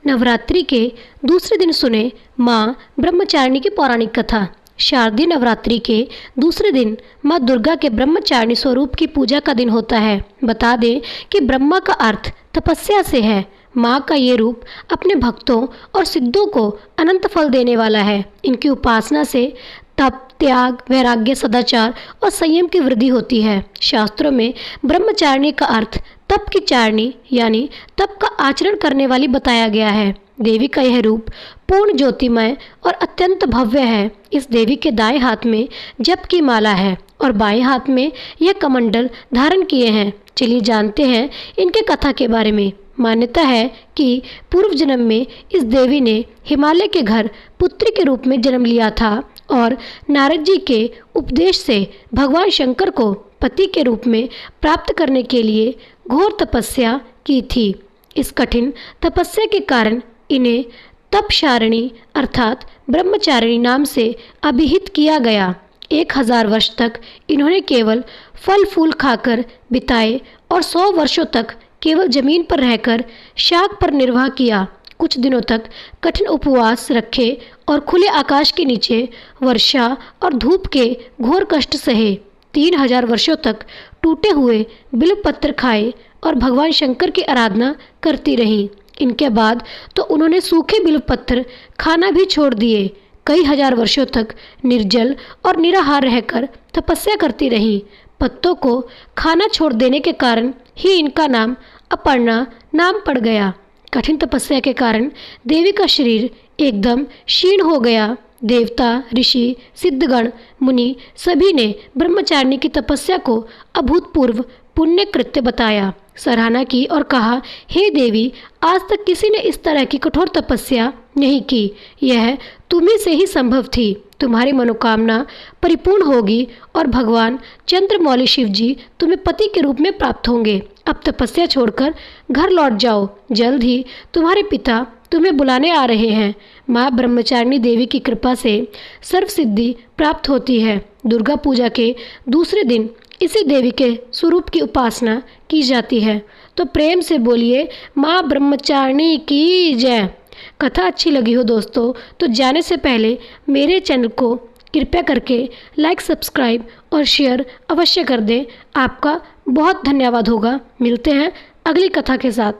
नवरात्रि के दूसरे दिन सुने माँ ब्रह्मचारिणी की पौराणिक कथा। शारदीय नवरात्रि के दूसरे दिन माँ दुर्गा के ब्रह्मचारिणी स्वरूप की पूजा का दिन होता है। बता दें कि ब्रह्मा का अर्थ तपस्या से है। माँ का ये रूप अपने भक्तों और सिद्धों को अनंत फल देने वाला है। इनकी उपासना से तप, त्याग, वैराग्य, सदाचार और संयम की वृद्धि होती है। शास्त्रों में ब्रह्मचारिणी का अर्थ तप की चारिणी यानी तप का आचरण करने वाली बताया गया है। देवी का यह रूप पूर्ण ज्योतिमय और अत्यंत भव्य है। इस देवी के दाएं हाथ में जप की माला है और बाएं हाथ में यह कमंडल धारण किए हैं। चलिए जानते हैं इनके कथा के बारे में। मान्यता है कि पूर्व जन्म में इस देवी ने हिमालय के घर पुत्री के रूप में जन्म लिया था और नारद जी के उपदेश से भगवान शंकर को पति के रूप में प्राप्त करने के लिए घोर तपस्या की थी। इस कठिन तपस्या के कारण इन्हें तपशारिणी अर्थात ब्रह्मचारिणी नाम से अभिहित किया गया। 1000 वर्ष तक इन्होंने केवल फल फूल खाकर बिताए और 100 वर्षों तक केवल जमीन पर रहकर शाक पर निर्वाह किया। कुछ दिनों तक कठिन उपवास रखे और खुले आकाश के नीचे वर्षा और धूप के घोर कष्ट सहे। 3000 वर्षों तक टूटे हुए बिल्व पत्र खाए और भगवान शंकर की आराधना करती रहीं। इनके बाद तो उन्होंने सूखे बिल्व पत्र खाना भी छोड़ दिए। कई हजार वर्षों तक निर्जल और निराहार रहकर तपस्या करती रहीं। पत्तों को खाना छोड़ देने के कारण ही इनका नाम अपर्णा नाम पड़ गया। कठिन तपस्या के कारण देवी का शरीर एकदम क्षीण हो गया। देवता, ऋषि, सिद्धगण, मुनि सभी ने ब्रह्मचारिणी की तपस्या को अभूतपूर्व पुण्य कृत्य बताया, सराहना की और कहा, हे देवी, आज तक किसी ने इस तरह की कठोर तपस्या नहीं की। यह तुम्ही से ही संभव थी। तुम्हारी मनोकामना परिपूर्ण होगी और भगवान चंद्रमौली शिव जी तुम्हें पति के रूप में प्राप्त होंगे। अब तपस्या छोड़कर घर लौट जाओ। जल्द ही तुम्हारे पिता तुम्हें बुलाने आ रहे हैं। माँ ब्रह्मचारिणी देवी की कृपा से सर्व सिद्धि प्राप्त होती है। दुर्गा पूजा के दूसरे दिन इसी देवी के स्वरूप की उपासना की जाती है। तो प्रेम से बोलिए माँ ब्रह्मचारिणी की जय। कथा अच्छी लगी हो दोस्तों तो जाने से पहले मेरे चैनल को कृपया करके लाइक, सब्सक्राइब और शेयर अवश्य कर दें। आपका बहुत धन्यवाद होगा। मिलते हैं अगली कथा के साथ।